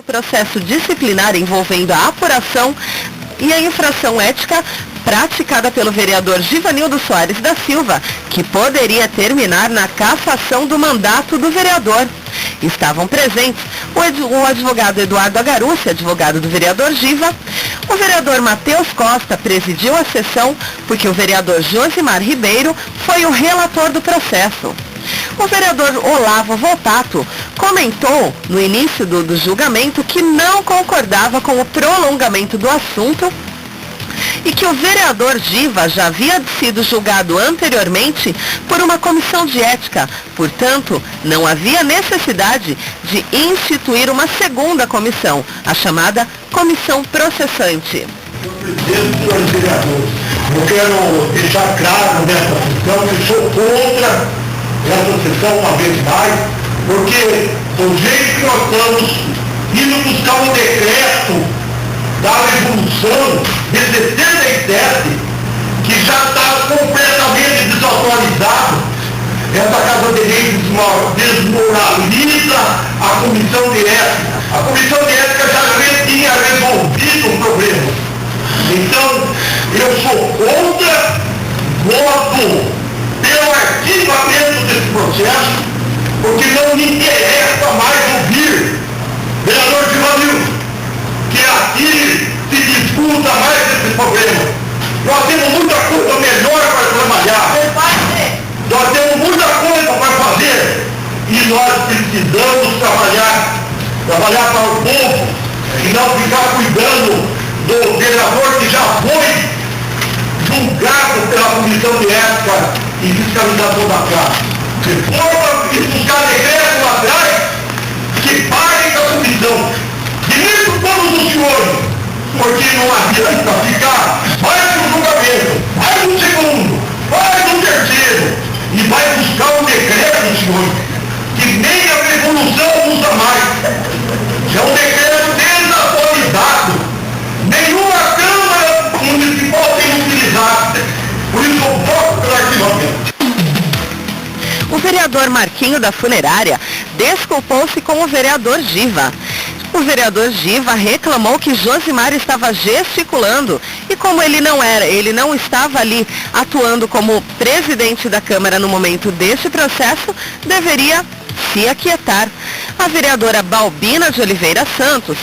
O processo disciplinar envolvendo a apuração e a infração ética praticada pelo vereador Givanildo Soares da Silva, que poderia terminar na cassação do mandato do vereador. Estavam presentes o advogado Eduardo Agarucci, advogado do vereador Giva. O vereador Matheus Costa presidiu a sessão porque o vereador Josimar Ribeiro foi o relator do processo. O vereador Olavo Volpato comentou no início do julgamento que não concordava com o prolongamento do assunto e que o vereador Giva já havia sido julgado anteriormente por uma comissão de ética. Portanto, não havia necessidade de instituir uma segunda comissão, a chamada comissão processante. Senhores vereadores, eu quero deixar claro nessa sessão que sou contra essa sessão uma vez mais, porque do jeito que nós estamos indo buscar um decreto da Revolução de 77, que já está completamente desatualizado, essa Casa de Lei desmoraliza a Comissão de Ética. A Comissão de Ética já tinha resolvido o problema. Então, eu sou contra, voto pelo arquivamento desse processo, porque não me interessa mais ouvir vereador Givanildo, que aqui se disputa mais esse problema. Nós temos muita coisa melhor para trabalhar. Nós temos muita coisa para fazer e nós precisamos trabalhar para o povo e não ficar cuidando do vereador que já foi julgado pela Comissão de Ética e Fiscalização da Casa. Se for e buscar decreto lá atrás, que parem da comissão. E mesmo todos os senhores, porque não adianta ficar, vai para o julgamento, vai no segundo, vai no terceiro, e vai buscar um decreto, senhores, que nem a Revolução usa mais. É um decreto desatualizado. Nenhuma Câmara Municipal tem utilizado. Por isso eu voto pelo arquivamento. O vereador Marquinho da Funerária desculpou-se com o vereador Giva. O vereador Giva reclamou que Josimar estava gesticulando e como ele não estava ali atuando como presidente da Câmara no momento deste processo, deveria se aquietar. A vereadora Balbina de Oliveira Santos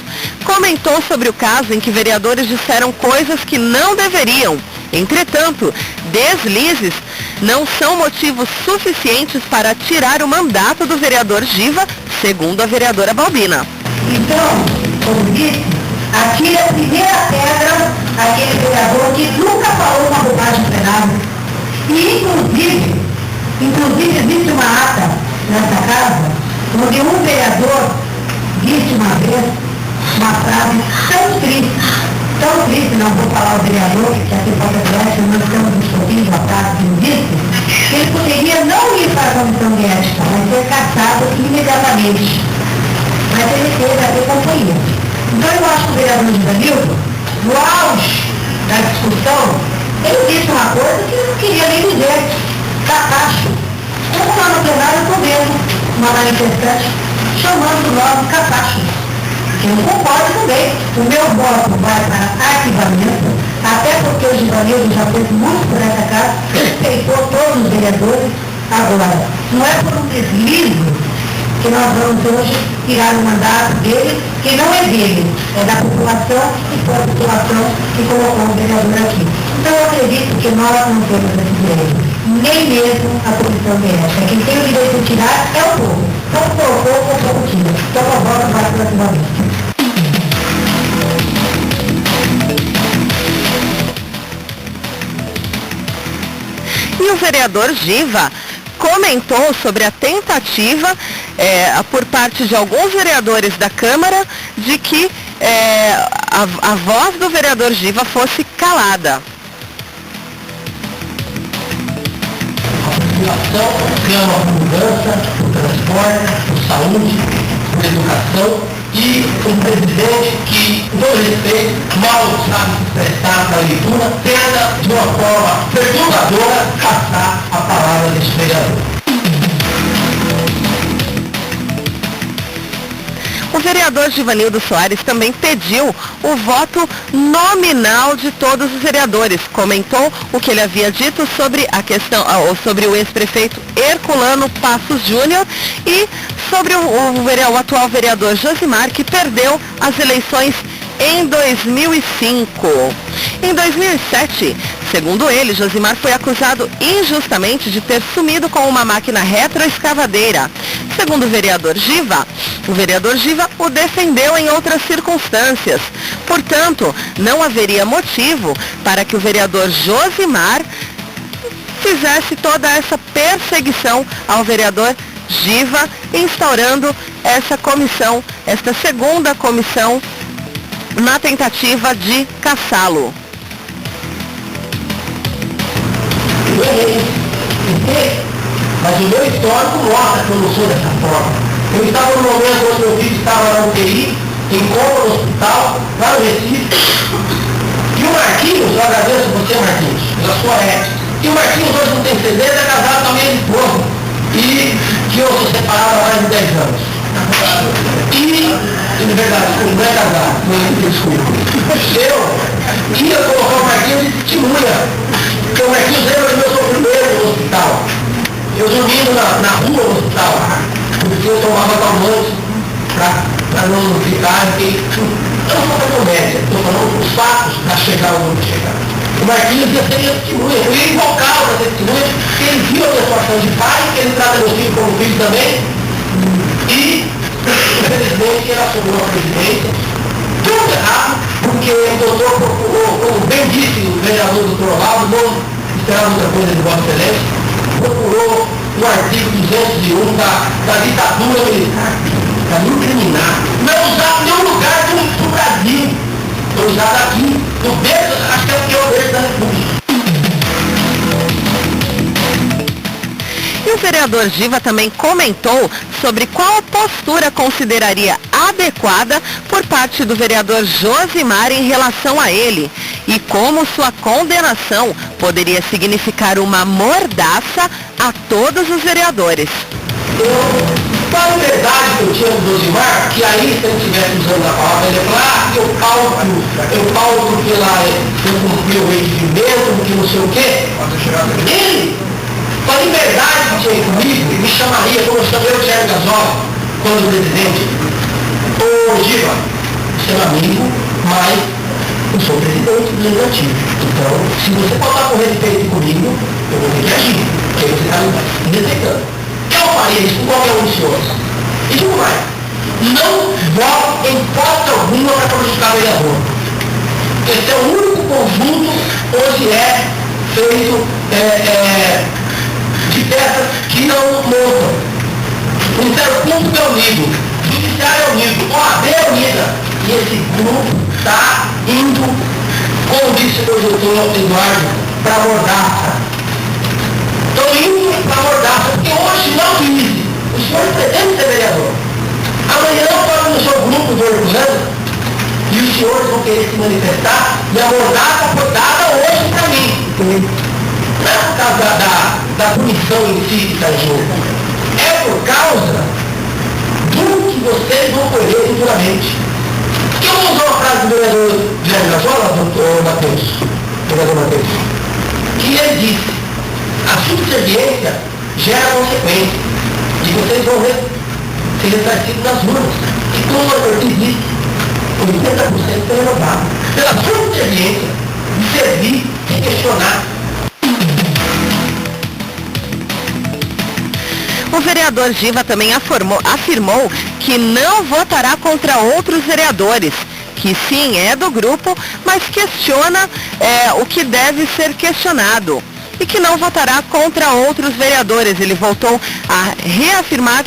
comentou sobre o caso em que vereadores disseram coisas que não deveriam. Entretanto, deslizes não são motivos suficientes para tirar o mandato do vereador Giva, segundo a vereadora Balbina. Então, como disse, atira a primeira pedra aquele vereador que nunca falou uma bobagem no plenário. E, inclusive existe uma ata nessa casa, onde um vereador disse uma vez uma frase tão triste, não vou falar o vereador, que aqui pode atrás, nós estamos discutindo a frase que ele disse, que ele poderia não ir para a comissão de ética, mas ser cassado imediatamente. Mas ele fez a ter companhia. Então eu acho que o vereador Givanildo, no auge da discussão, ele disse uma coisa que eu não queria nem dizer, capacho. Como lá no plenário eu estou vendo uma manifestante chamando o nome capacho. Eu não concordo também. O meu voto vai para arquivamento, até porque o Givanildo já fez muito por essa casa, respeitou todos os vereadores. Agora, não é por um deslize que nós vamos hoje tirar o mandato dele, que não é dele, é da população e foi a população que colocou o vereador aqui. Então eu acredito que nós não temos esse direito, nem mesmo a comissão de ética. Quem tem o direito de tirar é o povo. Então colocou, o povo tira. Então eu voto para aproximadamente. E o vereador Giva comentou sobre a tentativa por parte de alguns vereadores da Câmara de que a voz do vereador Giva fosse calada. A população clama por mudança, por transporte, por saúde, por educação e um presidente que, com todo respeito, mal sabe se expressar na leitura, tenta, de uma forma perturbadora, caçar a palavra desse vereador. O vereador Givanildo Soares também pediu o voto nominal de todos os vereadores. Comentou o que ele havia dito sobre a questão, sobre o ex-prefeito Herculano Passos Júnior e sobre o atual vereador Josimar, que perdeu as eleições em 2005. Em 2007, segundo ele, Josimar foi acusado injustamente de ter sumido com uma máquina retroescavadeira. Segundo o vereador Giva o defendeu em outras circunstâncias. Portanto, não haveria motivo para que o vereador Josimar fizesse toda essa perseguição ao vereador Giva, instaurando essa comissão, esta segunda comissão, na tentativa de caçá-lo. Mas o meu histórico mostra que eu não sou dessa forma. Eu estava no momento onde meu filho estava na UTI, em coma no hospital, lá no Recife. E o Marquinhos, eu agradeço você, Marquinhos, pela sua ética. E o Marquinhos hoje não tem CD, é casado com a minha esposa. E que eu sou separado há mais de 10 anos. De verdade, não é casado, desculpa. Eu ia colocar o Marquinhos de testemunha, porque o Marquinhos lembra do meu sofrimento no hospital. Eu dormindo na rua no hospital, porque eu tomava calmante para não ficar, porque eu não sou comédia, estou falando os fatos para chegar onde chegar. O Marquinhos ia ser testemunha, eu ia invocá-lo para ser testemunha, porque ele viu a minha situação de pai, que ele trata meu filho como filho também, e infelizmente ele assumiu a presidência, tudo errado, porque o doutor procurou, como bem disse o vereador doutor Olavo, não esperava outra coisa de Vossa Excelência, procurou o artigo 201 da ditadura militar para me incriminar. Não é usado em nenhum lugar do Brasil, foi usado aqui, no berço, acho que é o pior berço da República. E o vereador Giva também comentou sobre qual postura consideraria adequada por parte do vereador Josimar em relação a ele e como sua condenação poderia significar uma mordaça a todos os vereadores. Com a liberdade que eu tinha do Josimar, que aí se eu estivesse usando a palavra, ele ia falar, eu pauto porque lá eu cumpri o regimento, porque não sei o quê. Ele, com a liberdade que tinha comigo, me chamaria, como eu chamei o Sérgio Gasol, quando presidente, ô Giva, você é amigo, mas eu sou presidente do legislativo. Então, se você faltar com respeito comigo, eu vou ter que agir, porque você está me respeitando. Eu faria isso com qualquer um de senhores. E digo mais, não voto em hipótese alguma para prejudicar o vereador. Esse é o único conjunto onde é feito de peças que não montam. O Ministério Público é unido, o Judiciário é unido, a OAB é unida. E esse grupo está indo, como disse o doutor Eduardo, para a mordaça. Estou indo para a mordaça, porque hoje não vive. O senhor pretende ser vereador. Amanhã eu estou no seu grupo do Herculano e os senhores vão querer se manifestar e a mordaça foi dada hoje para mim. Não é por causa da punição em si que está em jogo. É por causa do que vocês vão colher futuramente. Eu vou usar uma frase do vereador Guilherme Gazola, doutor Matheus, vereador Matheus, que ele disse: a subserviência gera consequência e vocês vão ser ressarcidos nas urnas. E como eu disse, 80% foi renovado pela subserviência de servir sem questionar. O vereador Giva também afirmou que não votará contra outros vereadores, que sim é do grupo, mas questiona o que deve ser questionado, e que não votará contra outros vereadores. Ele voltou a reafirmar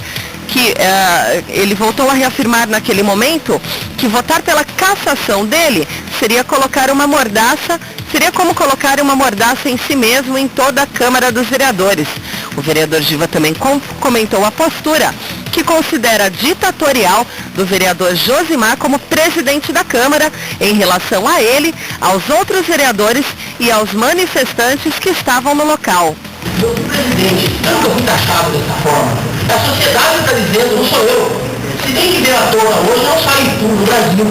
naquele momento que votar pela cassação dele seria colocar uma mordaça, seria como colocar uma mordaça em si mesmo em toda a Câmara dos Vereadores. O vereador Giva também comentou a postura que considera ditatorial do vereador Josimar como presidente da Câmara em relação a ele, aos outros vereadores e aos manifestantes que estavam no local. Meu presidente, eu nunca fui taxado dessa forma. A sociedade está dizendo, não sou eu. Se se tem que ver à tona hoje, não só em tudo no Brasil,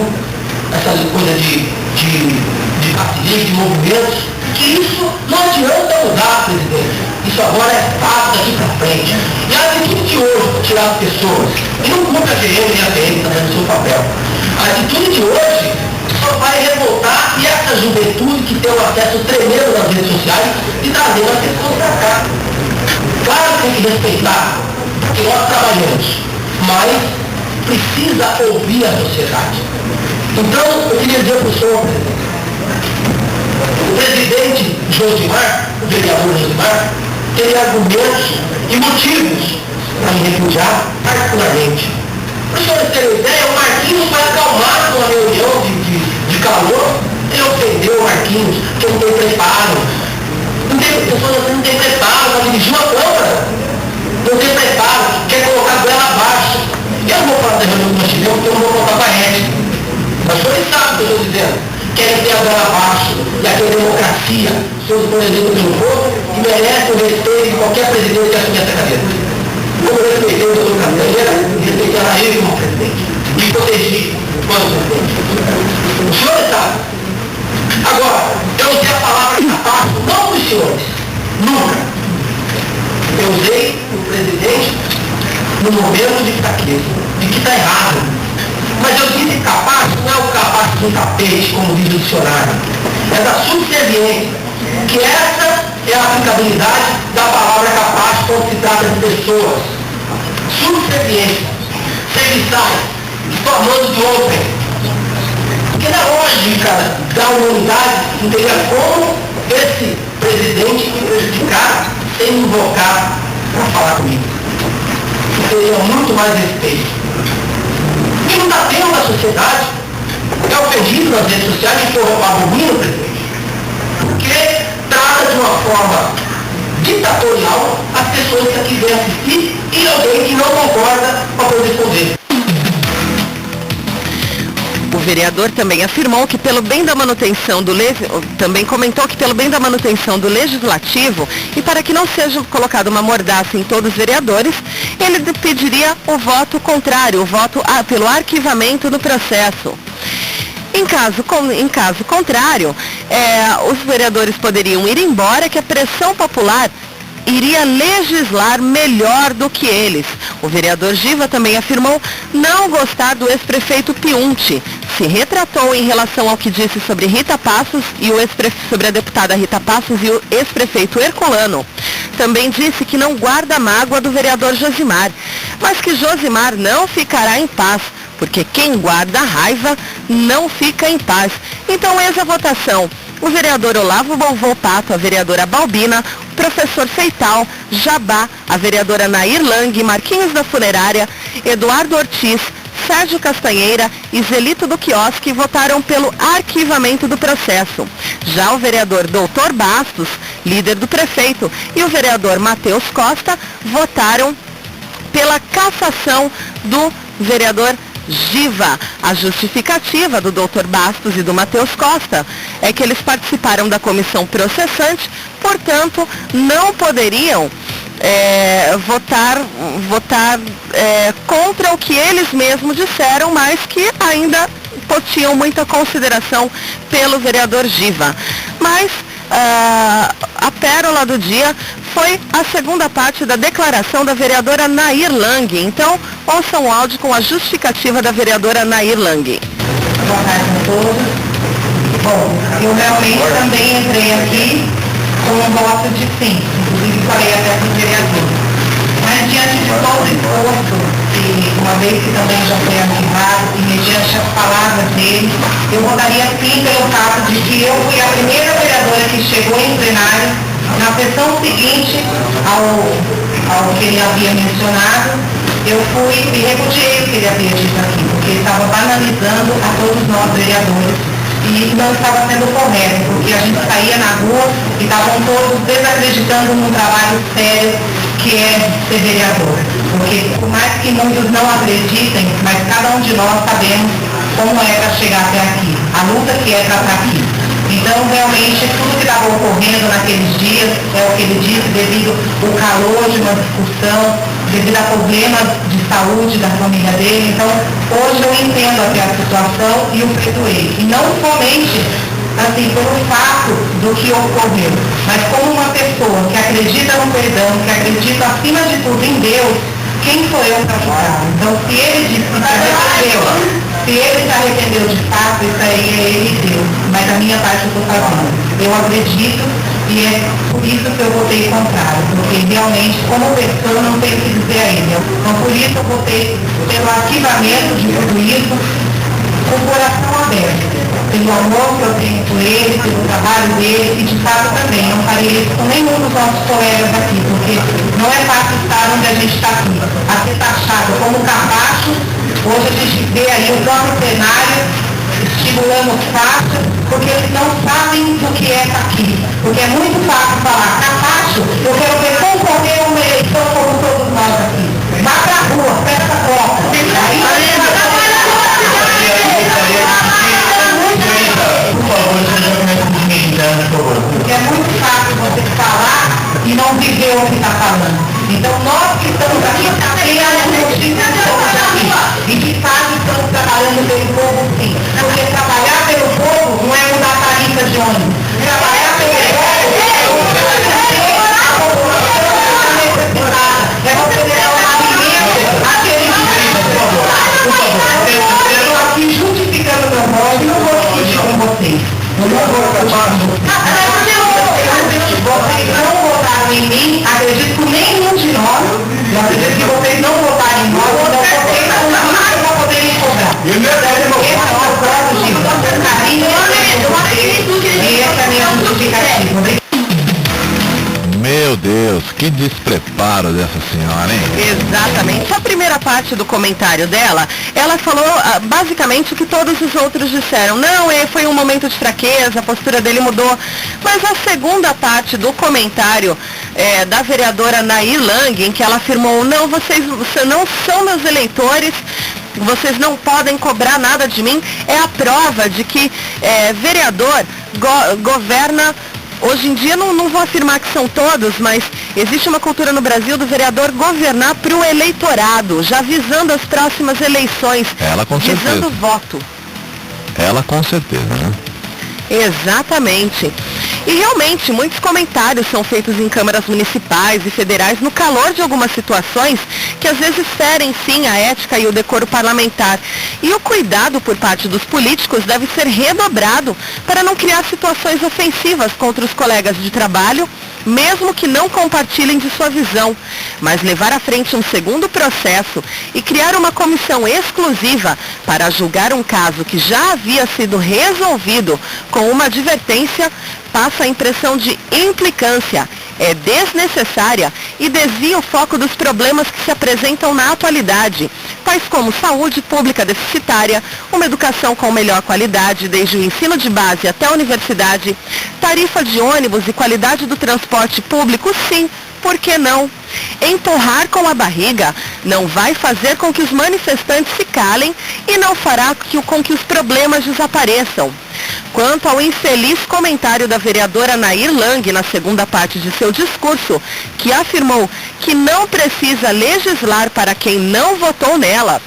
essa coisa de partidos, de movimentos, que isso não adianta mudar, presidente. Isso agora é fato daqui para frente. E a atitude de hoje, para tirar as pessoas, e não cumpre a GM nem a PM, está fazendo o seu papel. A atitude de hoje só vai revoltar e essa juventude que tem um acesso tremendo nas redes sociais e trazendo as pessoas para cá. Claro que tem que respeitar, porque nós trabalhamos, mas precisa ouvir a sociedade. Então, eu queria dizer para o senhor, o presidente Josimar, o vereador Josimar, tem argumentos e motivos para me repudiar particularmente. Para os senhores terem ideia, o Marquinhos foi acalmado numa reunião de calor, ele ofendeu o Marquinhos, que não tem preparo. Não tem pessoas assim, não tem preparo para dirigir uma Câmara. Não tem preparo, quer colocar a goela abaixo. Eu não vou falar da reunião que nós tivemos, porque eu não vou contar para a ética. Mas os senhores sabem o que eu estou dizendo. Querem ter a goela abaixo, e aqui é democracia, seus presidentes pelo povo, e merecem o respeito de qualquer presidente que assumir essa cadeira. Como eu respeitei o doutor Castanheira, respeitava ele como presidente. E protegi quando presidente. Os senhores sabem. Agora, eu usei a palavra capaz, não para os senhores. Nunca. Eu usei o presidente no momento de fraqueza, de que está errado. Mas eu disse capaz, não é o capaz de um tapete, como diz o dicionário. É da subserviência. Que essa é a aplicabilidade da palavra capaz quando se trata de pessoas. Subserviência. Serviçais. Formando de ontem. Porque na lógica da humanidade, não teria como esse presidente me prejudicar sem me invocar para falar comigo. Teria muito mais respeito. E não está tendo na sociedade, é ofendido nas redes sociais e for abomina o presidente. Porque trata de uma forma ditatorial as pessoas que aqui vêm assistir e alguém que não concorda para poder responder. O vereador também afirmou que pelo bem da manutenção também comentou que pelo bem da manutenção do legislativo e para que não seja colocada uma mordaça em todos os vereadores, ele pediria o voto contrário, o voto pelo arquivamento do processo. Em caso contrário, os vereadores poderiam ir embora, que a pressão popular iria legislar melhor do que eles. O vereador Giva também afirmou não gostar do ex-prefeito Piunti. Se retratou em relação ao que disse sobre Rita Passos e sobre a deputada Rita Passos e o ex-prefeito Herculano. Também disse que não guarda mágoa do vereador Josimar, mas que Josimar não ficará em paz, porque quem guarda raiva não fica em paz. Então, eis a votação. O vereador Olavo Volpato, a vereadora Balbina, o professor Feital, Jabá, a vereadora Nair Lang, Marquinhos da Funerária, Eduardo Ortiz, Sérgio Castanheira e Zelito do Quiosque votaram pelo arquivamento do processo. Já o vereador Doutor Bastos, líder do prefeito, e o vereador Matheus Costa votaram pela cassação do vereador Giva. A justificativa do Dr. Bastos e do Matheus Costa é que eles participaram da comissão processante, portanto, não poderiam votar contra o que eles mesmos disseram, mas que ainda tinham muita consideração pelo vereador Giva. Mas a pérola do dia foi a segunda parte da declaração da vereadora Nair Lang. Então, ouçam o áudio com a justificativa da vereadora Nair Lang. Boa tarde a todos. Bom, eu realmente também entrei aqui com um voto de sim, inclusive falei até para o vereador. Mas diante de todo o esforço, e uma vez que também já foi arquivado, e mediante as palavras dele, eu votaria sim pelo fato de que eu fui a primeira vereadora que chegou em plenário na sessão seguinte ao que ele havia mencionado. Eu fui e repudiei o que ele havia dito aqui, porque ele estava banalizando a todos nós vereadores e não estava sendo correto, porque a gente saía na rua e estavam todos desacreditando num trabalho sério que é ser vereador. Porque por mais que muitos não acreditem, mas cada um de nós sabemos como é para chegar até aqui, a luta que é para estar aqui. Então, realmente, tudo que estava ocorrendo naqueles dias, é o que ele disse, devido ao calor de uma discussão devido a problemas de saúde da família dele. Então, hoje eu entendo até a situação e o perdoei. E não somente assim, pelo fato do que ocorreu, mas como uma pessoa que acredita no perdão, que acredita acima de tudo em Deus, quem sou eu para julgar? Então, se ele disse que se arrependeu de fato, isso aí é ele e Deus. Mas a minha parte eu estou fazendo. Eu acredito e é por isso que eu votei contrário, porque realmente, como pessoa, eu não tenho o que dizer a ele. Então, por isso eu votei pelo arquivamento de tudo isso, com o coração aberto, pelo amor que eu tenho por ele, pelo trabalho dele, e de fato também, não farei isso com nenhum dos nossos colegas aqui, porque não é fácil estar onde a gente está aqui. A ser taxado como capacho, hoje a gente vê aí o próprio plenário estimulando os fachos, porque eles não sabem do que é estar aqui. Porque é muito fácil falar, capacho, eu quero ver concorrer a uma eleição como todos nós aqui. Vá pra rua, pega essa copa. Porque é muito fácil você falar e não viver o que está falando. Então nós que estamos aqui, e de fato estamos trabalhando pelo povo sim. Porque trabalhar pelo povo não é mudar a tarifa de ônibus. Trabalhar pelo povo é você dar um alimento àquele que eu estou aqui justificando meu voto e não vou discutir com vocês. Vocês não votaram em mim, acredito que nenhum de nós, eu acredito que vocês não votaram em nós, então vocês não vão poder me cobrar. Esse é o próprio de carinho e essa é a minha justificativa. Meu Deus, que despreparo dessa senhora, hein? Exatamente. A primeira parte do comentário dela, ela falou basicamente o que todos os outros disseram. Não, foi um momento de fraqueza, a postura dele mudou. Mas a segunda parte do comentário da vereadora Nair Lang, em que ela afirmou, não, vocês não são meus eleitores, vocês não podem cobrar nada de mim, é a prova de que vereador governa. Hoje em dia, não vou afirmar que são todos, mas existe uma cultura no Brasil do vereador governar para o eleitorado, já visando as próximas eleições, ela com visando certeza. o voto. Ela com certeza, né? Exatamente. E realmente, muitos comentários são feitos em câmaras municipais e federais no calor de algumas situações que às vezes ferem sim a ética e o decoro parlamentar. E o cuidado por parte dos políticos deve ser redobrado para não criar situações ofensivas contra os colegas de trabalho, mesmo que não compartilhem de sua visão, mas levar à frente um segundo processo e criar uma comissão exclusiva para julgar um caso que já havia sido resolvido com uma advertência passa a impressão de implicância, é desnecessária e desvia o foco dos problemas que se apresentam na atualidade, tais como saúde pública deficitária, uma educação com melhor qualidade desde o ensino de base até a universidade, tarifa de ônibus e qualidade do transporte público, sim, por que não? Empurrar com a barriga não vai fazer com que os manifestantes se calem e não fará com que os problemas desapareçam. Quanto ao infeliz comentário da vereadora Nair Lang na segunda parte de seu discurso, que afirmou que não precisa legislar para quem não votou nela,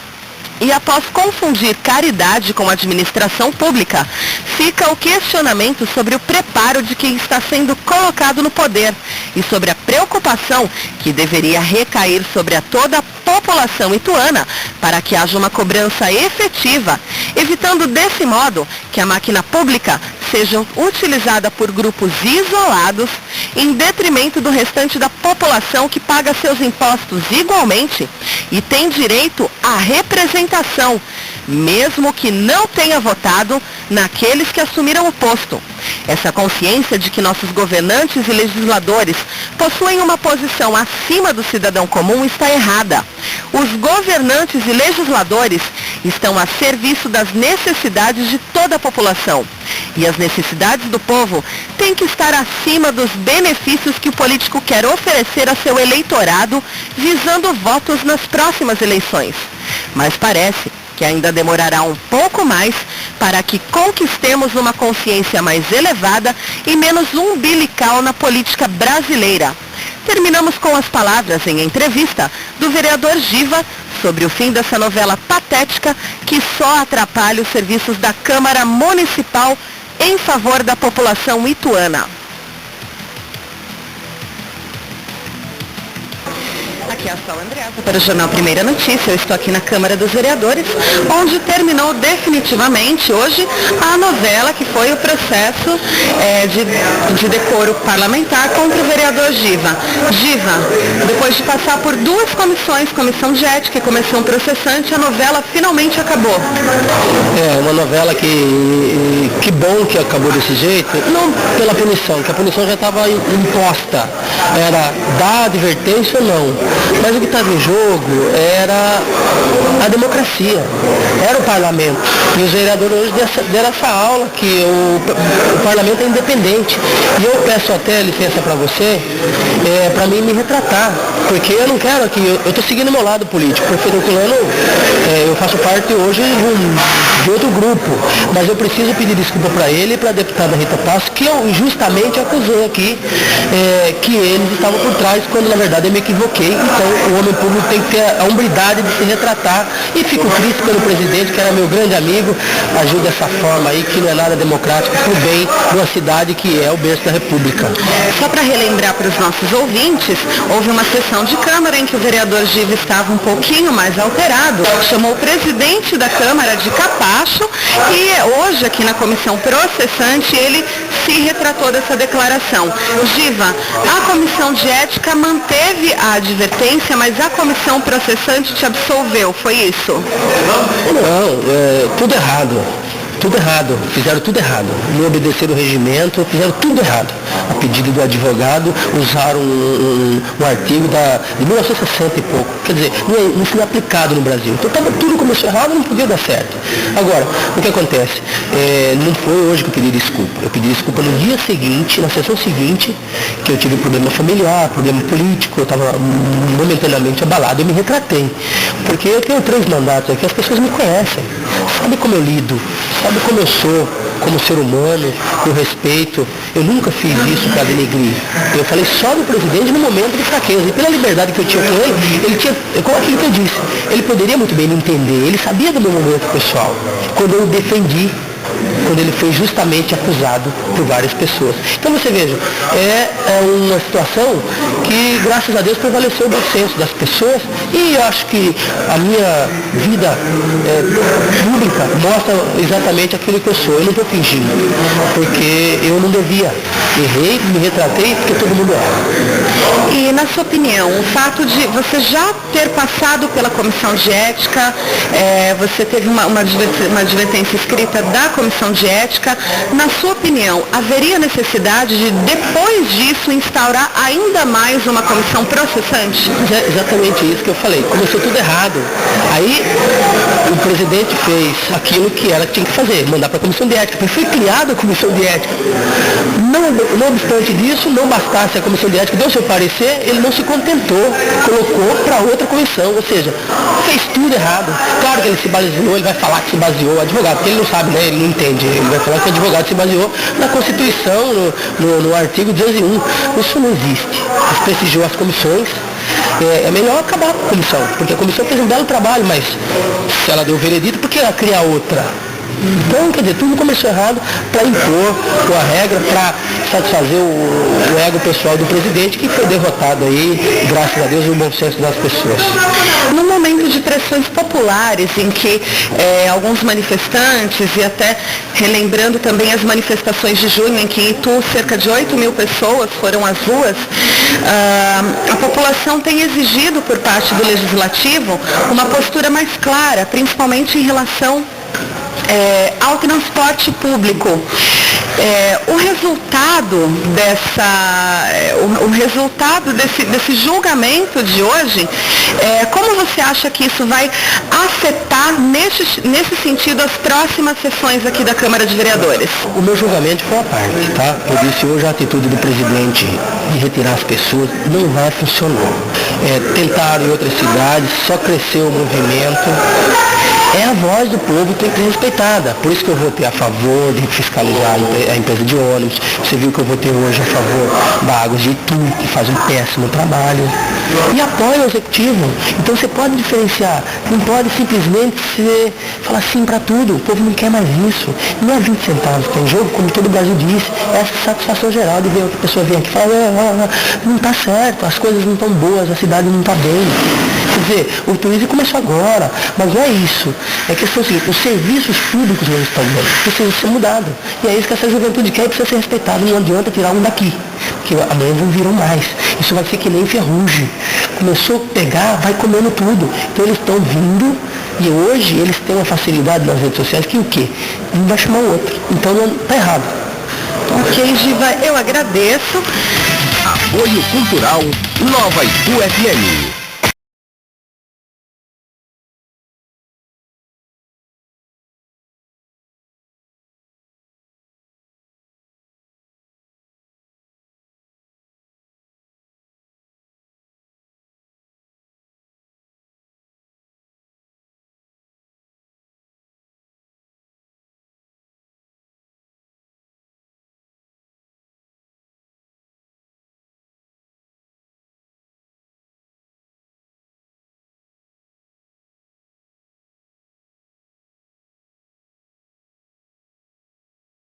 e após confundir caridade com administração pública, fica o questionamento sobre o preparo de quem está sendo colocado no poder e sobre a preocupação que deveria recair sobre toda a população ituana para que haja uma cobrança efetiva, evitando desse modo que a máquina pública seja utilizada por grupos isolados em detrimento do restante da população que paga seus impostos igualmente e tem direito à representação, mesmo que não tenha votado naqueles que assumiram o posto. Essa consciência de que nossos governantes e legisladores possuem uma posição acima do cidadão comum está errada. Os governantes e legisladores estão a serviço das necessidades de toda a população. E as necessidades do povo têm que estar acima dos benefícios que o político quer oferecer a seu eleitorado, visando votos nas próximas eleições. Mas parece que ainda demorará um pouco mais para que conquistemos uma consciência mais elevada e menos umbilical na política brasileira. terminamos com as palavras em entrevista do vereador Giva sobre o fim dessa novela patética que só atrapalha os serviços da Câmara Municipal em favor da população ituana. Aqui é a Sol Andreasa para o Jornal Primeira Notícia. Eu estou aqui na Câmara dos Vereadores, onde terminou definitivamente hoje a novela que foi o processo de decoro parlamentar contra o vereador Giva. Giva, depois de passar por duas comissões, comissão de ética e comissão processante, a novela finalmente acabou. É uma novela que bom que acabou desse jeito, não pela punição, que a punição já estava imposta, era dar advertência ou não. Mas o que estava em jogo era a democracia, era o parlamento. E os vereadores hoje deram essa aula que o parlamento é independente. E eu peço até licença para você, para mim me retratar, porque eu não quero aqui, eu estou seguindo o meu lado político. Prefeito Herculano, eu faço parte hoje de outro grupo, mas eu preciso pedir desculpa para ele e para a deputada Rita Passo, que eu injustamente acusei aqui que eles estavam por trás, quando na verdade eu me equivoquei. Então o homem público tem que ter a hombridade de se retratar, e fico triste pelo presidente, que era meu grande amigo, agiu dessa forma aí, que não é nada democrático, por bem de uma cidade que é o berço da República. Só para relembrar para os nossos ouvintes, houve uma sessão de Câmara em que o vereador Giva estava um pouquinho mais alterado, chamou o presidente da Câmara de capacho, e hoje aqui na comissão processante ele se retratou dessa declaração. Giva, a comissão de ética manteve a advertência, mas a comissão processante te absolveu, foi isso? Não, tudo errado. Tudo errado, fizeram tudo errado, não obedeceram o regimento, fizeram tudo errado. A pedido do advogado, usaram um artigo de 1960 e pouco, quer dizer, isso não é aplicado no Brasil. Então tudo começou errado, não podia dar certo. Agora, o que acontece? Não foi hoje que eu pedi desculpa, eu pedi desculpa no dia seguinte, na sessão seguinte, que eu tive problema familiar, problema político, eu estava momentaneamente abalado, eu me retratei, porque eu tenho 3 mandatos aqui, as pessoas me conhecem, sabe como eu lido, sabe como eu sou, como ser humano, com respeito. Eu nunca fiz isso para denegrir. Eu falei só do presidente no momento de fraqueza. E pela liberdade que eu tinha com ele tinha, como aquilo que eu disse, ele poderia muito bem me entender, ele sabia do meu momento pessoal. Quando eu o defendi, quando ele foi justamente acusado por várias pessoas. Então você veja, é uma situação que, graças a Deus, prevaleceu o bom senso das pessoas, e eu acho que a minha vida pública mostra exatamente aquilo que eu sou. Eu não estou fingindo, porque eu não devia. Errei, me retratei, porque todo mundo erra. E na sua opinião, o fato de você já ter passado pela comissão de ética, você teve uma advertência escrita da comissão de ética, na sua opinião, haveria necessidade de, depois disso, instaurar ainda mais uma comissão processante? É exatamente isso que eu falei, começou tudo errado. Aí o presidente fez aquilo que ela tinha que fazer, mandar para a comissão de ética, porque foi criada a comissão de ética. Não obstante disso, não bastasse a comissão de ética, deu seu parecer, ele não se contentou, colocou para outra comissão, ou seja, fez tudo errado. Claro que ele se baseou, ele vai falar que se baseou, advogado, porque ele não sabe, né, ele não entende, ele vai falar que o advogado se baseou na Constituição, no artigo 201. Isso não existe. Desprestigiou as comissões. É melhor acabar com a comissão, porque a comissão fez um belo trabalho, mas se ela deu o veredito, por que ela cria outra? Então, quer dizer, tudo começou errado para impor a regra, para satisfazer o ego pessoal do presidente, que foi derrotado aí, graças a Deus, no bom senso das pessoas. No momento de pressões populares, em que alguns manifestantes, e até relembrando também as manifestações de junho, em que em Itu cerca de 8.000 pessoas foram às ruas, a população tem exigido por parte do Legislativo uma postura mais clara, principalmente em relação ao transporte público. O resultado desse julgamento de hoje, como você acha que isso vai afetar nesse sentido as próximas sessões aqui da Câmara de Vereadores? O meu julgamento foi à parte, tá? Eu disse hoje a atitude do presidente de retirar as pessoas não vai funcionar. Tentaram em outras cidades, só cresceu o movimento. É a voz do povo que tem que ser respeitada. Por isso que eu votei a favor de fiscalizar a empresa de ônibus. Você viu que eu votei hoje a favor da Águas de Itu, que faz um péssimo trabalho. E apoio o executivo. Então você pode diferenciar. Não pode simplesmente falar sim para tudo. O povo não quer mais isso. Não é 20 centavos que tem jogo, como todo o Brasil disse. É essa satisfação geral de ver outra pessoa vir aqui e falar, não está certo, as coisas não estão boas, a cidade não está bem. Quer dizer, o turismo começou agora, mas não é isso. É questão seguinte, os serviços públicos não estão bem, precisam ser mudados. E é isso que essa juventude quer e precisa ser respeitado. Não adianta tirar um daqui, porque amanhã não viram mais. Isso vai ser que nem ferrugem. Começou a pegar, vai comendo tudo. Então eles estão vindo e hoje eles têm uma facilidade nas redes sociais que o quê? Um vai chamar o outro. Então não está errado. Ok, Giva, eu agradeço. Apoio Cultural Nova Itu FM.